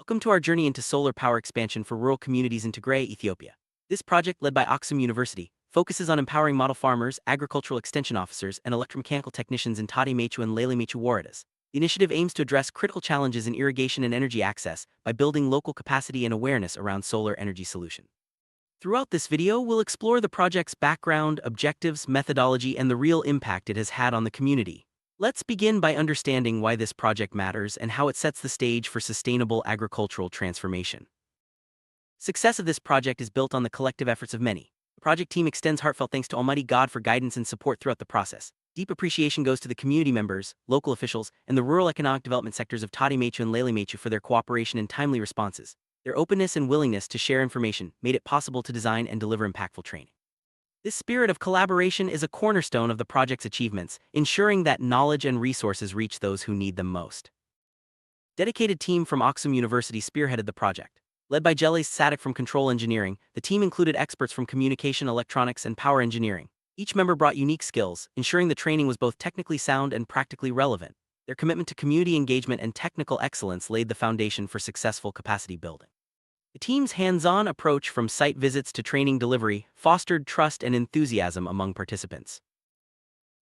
Welcome to our journey into solar power expansion for rural communities in Tigray, Ethiopia. This project, led by Aksum University, focuses on empowering model farmers, agricultural extension officers, and electromechanical technicians in Tadi Mechu and Lele Mechu warrads. The initiative aims to address critical challenges in irrigation and energy access by building local capacity and awareness around solar energy solutions. Throughout this video, we'll explore the project's background, objectives, methodology, and the real impact it has had on the community. Let's begin by understanding why this project matters and how it sets the stage for sustainable agricultural transformation. Success of this project is built on the collective efforts of many. The project team extends heartfelt thanks to Almighty God for guidance and support throughout the process. Deep appreciation goes to the community members, local officials, and the rural economic development sectors of Tadi Mechu and Lele Mechu for their cooperation and timely responses. Their openness and willingness to share information made it possible to design and deliver impactful training. This spirit of collaboration is a cornerstone of the project's achievements, ensuring that knowledge and resources reach those who need them most. Dedicated team from Aksum University spearheaded the project. Led by Jelis Sadik from Control Engineering, the team included experts from communication, electronics, and power engineering. Each member brought unique skills, ensuring the training was both technically sound and practically relevant. Their commitment to community engagement and technical excellence laid the foundation for successful capacity building. The team's hands-on approach from site visits to training delivery fostered trust and enthusiasm among participants.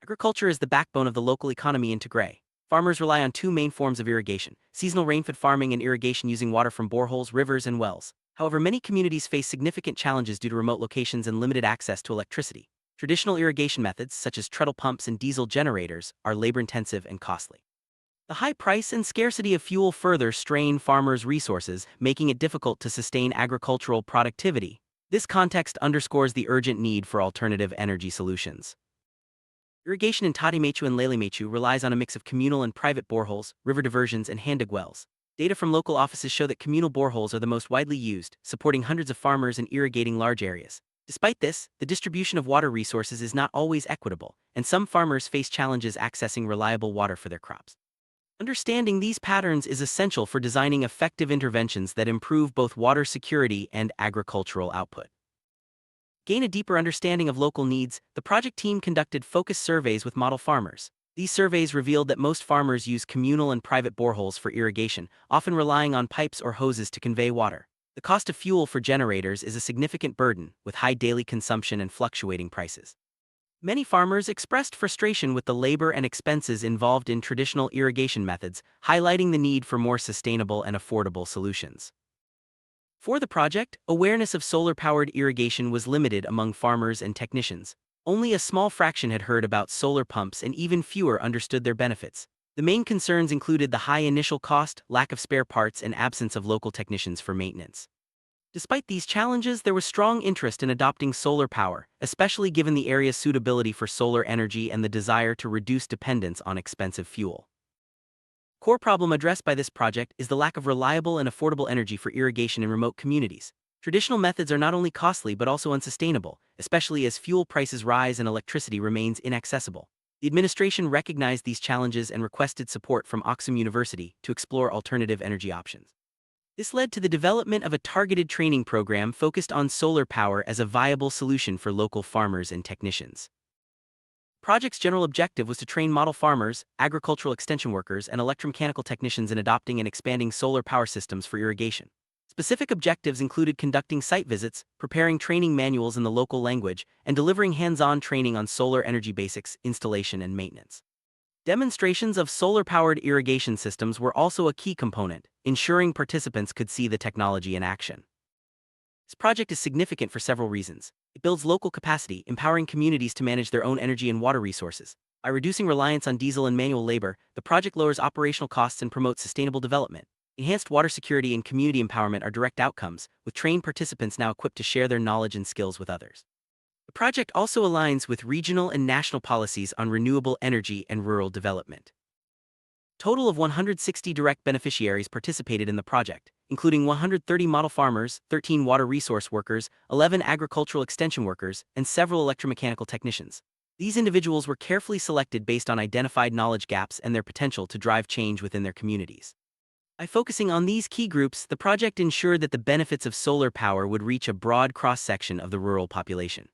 Agriculture is the backbone of the local economy in Tigray. Farmers rely on two main forms of irrigation: seasonal rainfed farming and irrigation using water from boreholes, rivers, and wells. However, many communities face significant challenges due to remote locations and limited access to electricity. Traditional irrigation methods, such as treadle pumps and diesel generators, are labor-intensive and costly. The high price and scarcity of fuel further strain farmers' resources, making it difficult to sustain agricultural productivity. This context underscores the urgent need for alternative energy solutions. Irrigation in Tadi Mechu and Lele Mechu relies on a mix of communal and private boreholes, river diversions, and hand-dug wells. Data from local offices show that communal boreholes are the most widely used, supporting hundreds of farmers and irrigating large areas. Despite this, the distribution of water resources is not always equitable, and some farmers face challenges accessing reliable water for their crops. Understanding these patterns is essential for designing effective interventions that improve both water security and agricultural output. Gain a deeper understanding of local needs, the project team conducted focus surveys with model farmers. These surveys revealed that most farmers use communal and private boreholes for irrigation, often relying on pipes or hoses to convey water. The cost of fuel for generators is a significant burden, with high daily consumption and fluctuating prices. Many farmers expressed frustration with the labor and expenses involved in traditional irrigation methods, highlighting the need for more sustainable and affordable solutions. For the project, awareness of solar-powered irrigation was limited among farmers and technicians. Only a small fraction had heard about solar pumps and even fewer understood their benefits. The main concerns included the high initial cost, lack of spare parts, and absence of local technicians for maintenance. Despite these challenges, there was strong interest in adopting solar power, especially given the area's suitability for solar energy and the desire to reduce dependence on expensive fuel. Core problem addressed by this project is the lack of reliable and affordable energy for irrigation in remote communities. Traditional methods are not only costly but also unsustainable, especially as fuel prices rise and electricity remains inaccessible. The administration recognized these challenges and requested support from Aksum University to explore alternative energy options. This led to the development of a targeted training program focused on solar power as a viable solution for local farmers and technicians. The project's general objective was to train model farmers, agricultural extension workers, and electromechanical technicians in adopting and expanding solar power systems for irrigation. Specific objectives included conducting site visits, preparing training manuals in the local language, and delivering hands-on training on solar energy basics, installation, and maintenance. Demonstrations of solar-powered irrigation systems were also a key component, ensuring participants could see the technology in action. This project is significant for several reasons. It builds local capacity, empowering communities to manage their own energy and water resources. By reducing reliance on diesel and manual labor, the project lowers operational costs and promotes sustainable development. Enhanced water security and community empowerment are direct outcomes, with trained participants now equipped to share their knowledge and skills with others. The project also aligns with regional and national policies on renewable energy and rural development. A total of 160 direct beneficiaries participated in the project, including 130 model farmers, 13 water resource workers, 11 agricultural extension workers, and several electromechanical technicians. These individuals were carefully selected based on identified knowledge gaps and their potential to drive change within their communities. By focusing on these key groups, the project ensured that the benefits of solar power would reach a broad cross-section of the rural population.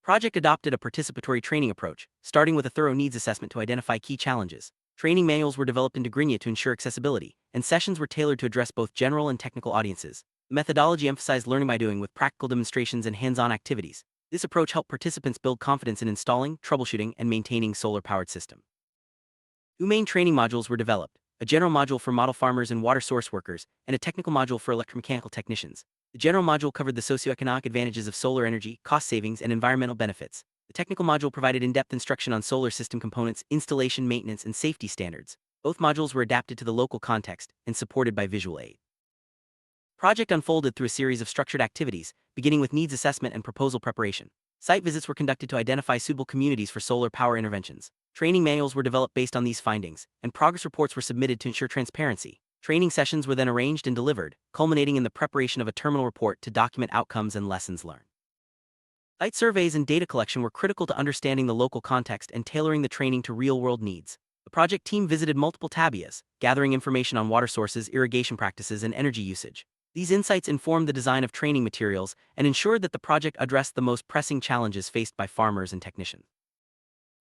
Project adopted a participatory training approach, starting with a thorough needs assessment to identify key challenges. Training manuals were developed in Tigrinya to ensure accessibility, and sessions were tailored to address both general and technical audiences. The methodology emphasized learning by doing with practical demonstrations and hands-on activities. This approach helped participants build confidence in installing, troubleshooting, and maintaining solar-powered systems. Two main training modules were developed, a general module for model farmers and water source workers, and a technical module for electromechanical technicians. The general module covered the socioeconomic advantages of solar energy, cost savings, and environmental benefits. The technical module provided in-depth instruction on solar system components, installation, maintenance, and safety standards. Both modules were adapted to the local context and supported by visual aid. Project unfolded through a series of structured activities, beginning with needs assessment and proposal preparation. Site visits were conducted to identify suitable communities for solar power interventions. Training manuals were developed based on these findings, and progress reports were submitted to ensure transparency. Training sessions were then arranged and delivered, culminating in the preparation of a terminal report to document outcomes and lessons learned. Site surveys and data collection were critical to understanding the local context and tailoring the training to real-world needs. The project team visited multiple tabias, gathering information on water sources, irrigation practices, and energy usage. These insights informed the design of training materials and ensured that the project addressed the most pressing challenges faced by farmers and technicians.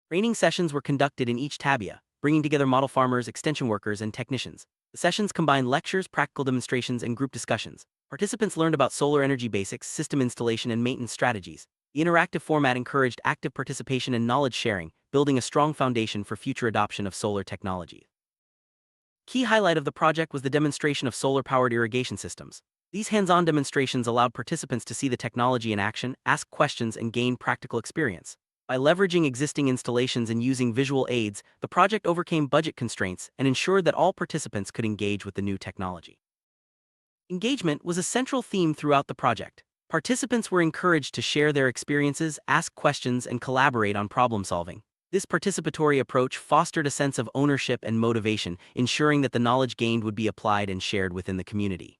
Training sessions were conducted in each tabia, bringing together model farmers, extension workers, and technicians. The sessions combined lectures, practical demonstrations, and group discussions. Participants learned about solar energy basics, system installation, and maintenance strategies. The interactive format encouraged active participation and knowledge sharing, building a strong foundation for future adoption of solar technology. Key highlight of the project was the demonstration of solar-powered irrigation systems. These hands-on demonstrations allowed participants to see the technology in action, ask questions, and gain practical experience. By leveraging existing installations and using visual aids, the project overcame budget constraints and ensured that all participants could engage with the new technology. Engagement was a central theme throughout the project. Participants were encouraged to share their experiences, ask questions, and collaborate on problem-solving. This participatory approach fostered a sense of ownership and motivation, ensuring that the knowledge gained would be applied and shared within the community.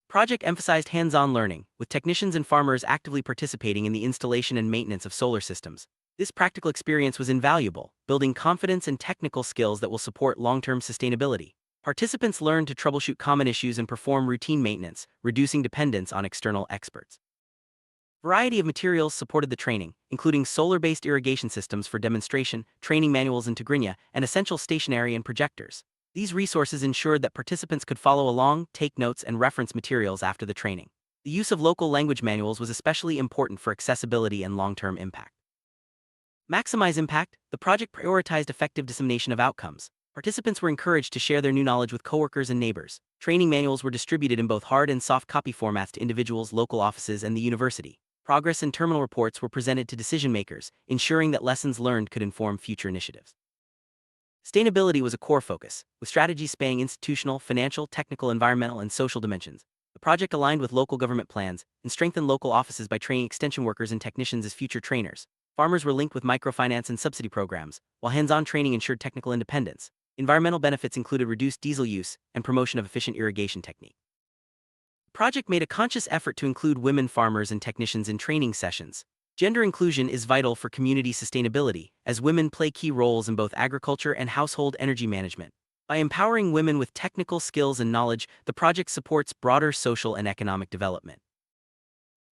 The project emphasized hands-on learning, with technicians and farmers actively participating in the installation and maintenance of solar systems. This practical experience was invaluable, building confidence and technical skills that will support long-term sustainability. Participants learned to troubleshoot common issues and perform routine maintenance, reducing dependence on external experts. A variety of materials supported the training, including solar-based irrigation systems for demonstration, training manuals in Tigrinya, and essential stationery and projectors. These resources ensured that participants could follow along, take notes, and reference materials after the training. The use of local language manuals was especially important for accessibility and long-term impact. Maximize impact, the project prioritized effective dissemination of outcomes. Participants were encouraged to share their new knowledge with coworkers and neighbors. Training manuals were distributed in both hard and soft copy formats to individuals, local offices, and the university. Progress and terminal reports were presented to decision-makers, ensuring that lessons learned could inform future initiatives. Sustainability was a core focus, with strategies spanning institutional, financial, technical, environmental, and social dimensions. The project aligned with local government plans and strengthened local offices by training extension workers and technicians as future trainers. Farmers were linked with microfinance and subsidy programs, while hands-on training ensured technical independence. Environmental benefits included reduced diesel use and promotion of efficient irrigation technique. The project made a conscious effort to include women farmers and technicians in training sessions. Gender inclusion is vital for community sustainability, as women play key roles in both agriculture and household energy management. By empowering women with technical skills and knowledge, the project supports broader social and economic development.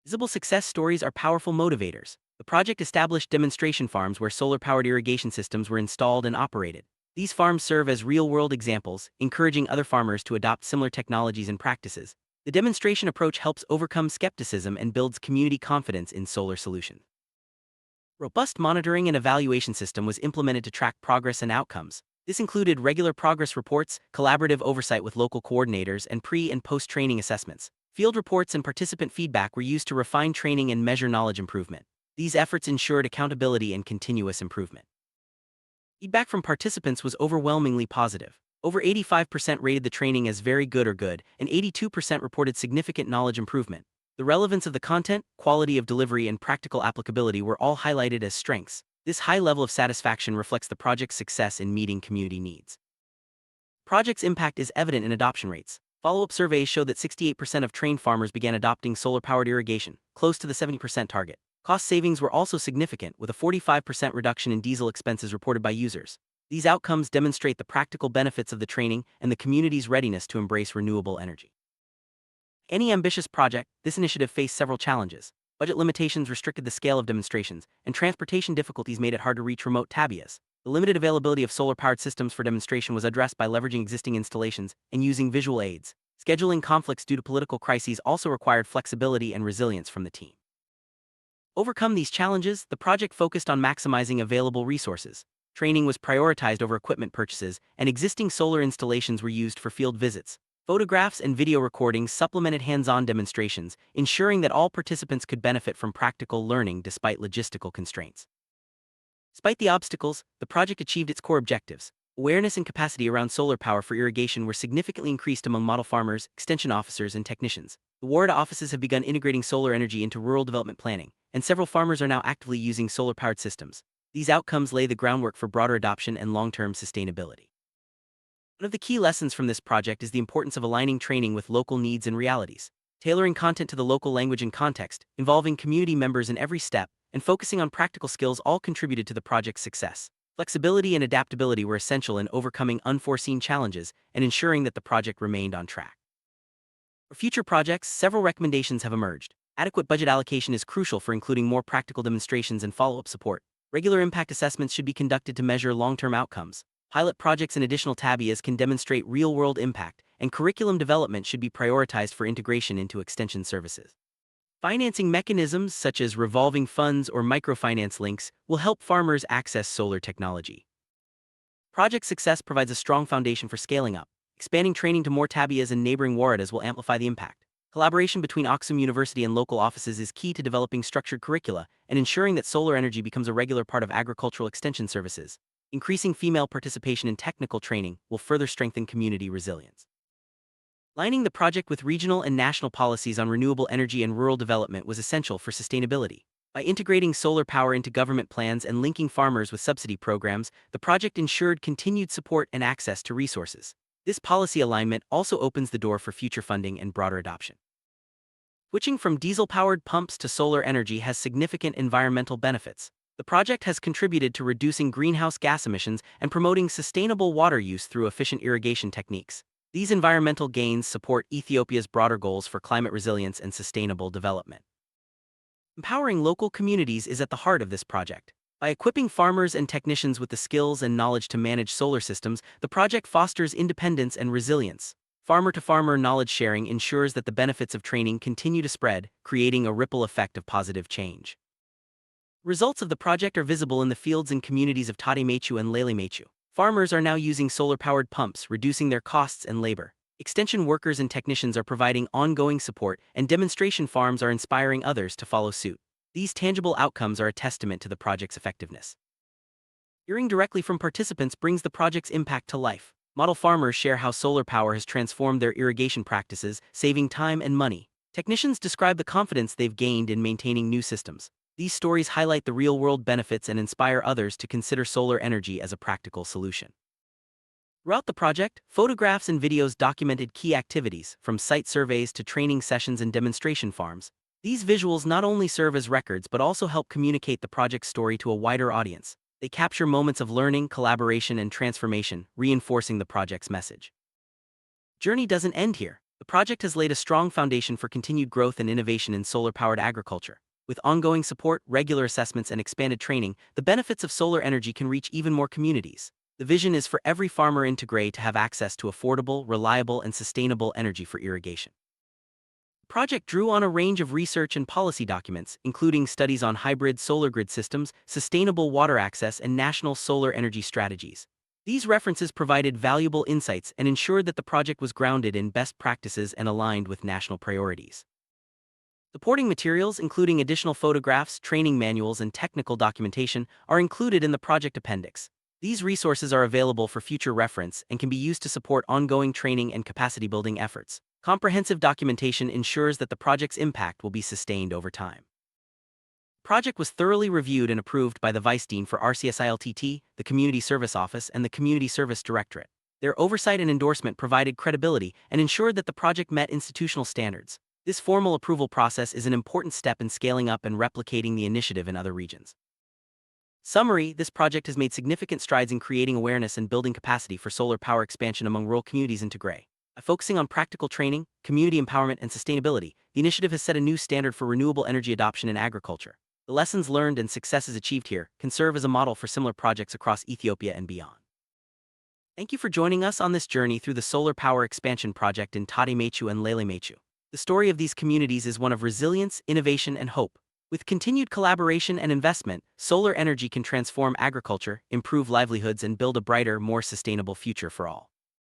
Visible success stories are powerful motivators. The project established demonstration farms where solar-powered irrigation systems were installed and operated. These farms serve as real-world examples, encouraging other farmers to adopt similar technologies and practices. The demonstration approach helps overcome skepticism and builds community confidence in solar solutions. Robust monitoring and evaluation system was implemented to track progress and outcomes. This included regular progress reports, collaborative oversight with local coordinators, and pre- and post-training assessments. Field reports and participant feedback were used to refine training and measure knowledge improvement. These efforts ensured accountability and continuous improvement. Feedback from participants was overwhelmingly positive. Over 85% rated the training as very good or good, and 82% reported significant knowledge improvement. The relevance of the content, quality of delivery, and practical applicability were all highlighted as strengths. This high level of satisfaction reflects the project's success in meeting community needs. The project's impact is evident in adoption rates. Follow-up surveys show that 68% of trained farmers began adopting solar-powered irrigation, close to the 70% target. Cost savings were also significant, with a 45% reduction in diesel expenses reported by users. These outcomes demonstrate the practical benefits of the training and the community's readiness to embrace renewable energy. Any ambitious project, this initiative faced several challenges. Budget limitations restricted the scale of demonstrations, and transportation difficulties made it hard to reach remote tabias. The limited availability of solar-powered systems for demonstration was addressed by leveraging existing installations and using visual aids. Scheduling conflicts due to political crises also required flexibility and resilience from the team. Overcome these challenges, the project focused on maximizing available resources. Training was prioritized over equipment purchases, and existing solar installations were used for field visits. Photographs and video recordings supplemented hands-on demonstrations, ensuring that all participants could benefit from practical learning despite logistical constraints. Despite the obstacles, the project achieved its core objectives. Awareness and capacity around solar power for irrigation were significantly increased among model farmers, extension officers, and technicians. The WARDA offices have begun integrating solar energy into rural development planning, and several farmers are now actively using solar-powered systems. These outcomes lay the groundwork for broader adoption and long-term sustainability. One of the key lessons from this project is the importance of aligning training with local needs and realities. Tailoring content to the local language and context, involving community members in every step, and focusing on practical skills all contributed to the project's success. Flexibility and adaptability were essential in overcoming unforeseen challenges and ensuring that the project remained on track. For future projects, several recommendations have emerged. Adequate budget allocation is crucial for including more practical demonstrations and follow-up support. Regular impact assessments should be conducted to measure long-term outcomes. Pilot projects and additional TABIAs can demonstrate real-world impact, and curriculum development should be prioritized for integration into extension services. Financing mechanisms such as revolving funds or microfinance links will help farmers access solar technology. Project success provides a strong foundation for scaling up. Expanding training to more TABIAs and neighboring WARDAs will amplify the impact. Collaboration between Aksum University and local offices is key to developing structured curricula and ensuring that solar energy becomes a regular part of agricultural extension services. Increasing female participation in technical training will further strengthen community resilience. Aligning the project with regional and national policies on renewable energy and rural development was essential for sustainability. By integrating solar power into government plans and linking farmers with subsidy programs, the project ensured continued support and access to resources. This policy alignment also opens the door for future funding and broader adoption. Switching from diesel-powered pumps to solar energy has significant environmental benefits. The project has contributed to reducing greenhouse gas emissions and promoting sustainable water use through efficient irrigation techniques. These environmental gains support Ethiopia's broader goals for climate resilience and sustainable development. Empowering local communities is at the heart of this project. By equipping farmers and technicians with the skills and knowledge to manage solar systems, the project fosters independence and resilience. Farmer-to-farmer knowledge sharing ensures that the benefits of training continue to spread, creating a ripple effect of positive change. Results of the project are visible in the fields and communities of Tati Mechu and Lele Mechu. Farmers are now using solar-powered pumps, reducing their costs and labor. Extension workers and technicians are providing ongoing support, and demonstration farms are inspiring others to follow suit. These tangible outcomes are a testament to the project's effectiveness. Hearing directly from participants brings the project's impact to life. Model farmers share how solar power has transformed their irrigation practices, saving time and money. Technicians describe the confidence they've gained in maintaining new systems. These stories highlight the real-world benefits and inspire others to consider solar energy as a practical solution. Throughout the project, photographs and videos documented key activities, from site surveys to training sessions and demonstration farms. These visuals not only serve as records but also help communicate the project's story to a wider audience. They capture moments of learning, collaboration, and transformation, reinforcing the project's message. Journey doesn't end here. The project has laid a strong foundation for continued growth and innovation in solar-powered agriculture. With ongoing support, regular assessments, and expanded training, the benefits of solar energy can reach even more communities. The vision is for every farmer in Tigray to have access to affordable, reliable, and sustainable energy for irrigation. The project drew on a range of research and policy documents, including studies on hybrid solar grid systems, sustainable water access, and national solar energy strategies. These references provided valuable insights and ensured that the project was grounded in best practices and aligned with national priorities. Supporting materials, including additional photographs, training manuals, and technical documentation, are included in the project appendix. These resources are available for future reference and can be used to support ongoing training and capacity-building efforts. Comprehensive documentation ensures that the project's impact will be sustained over time. The project was thoroughly reviewed and approved by the Vice Dean for RCSILTT, the Community Service Office, and the Community Service Directorate. Their oversight and endorsement provided credibility and ensured that the project met institutional standards. This formal approval process is an important step in scaling up and replicating the initiative in other regions. Summary: this project has made significant strides in creating awareness and building capacity for solar power expansion among rural communities in Tigray. By focusing on practical training, community empowerment, and sustainability, the initiative has set a new standard for renewable energy adoption in agriculture. The lessons learned and successes achieved here can serve as a model for similar projects across Ethiopia and beyond. Thank you for joining us on this journey through the solar power expansion project in Tadi Mechu and Lele Mechu. The story of these communities is one of resilience, innovation, and hope. With continued collaboration and investment, solar energy can transform agriculture, improve livelihoods, and build a brighter, more sustainable future for all.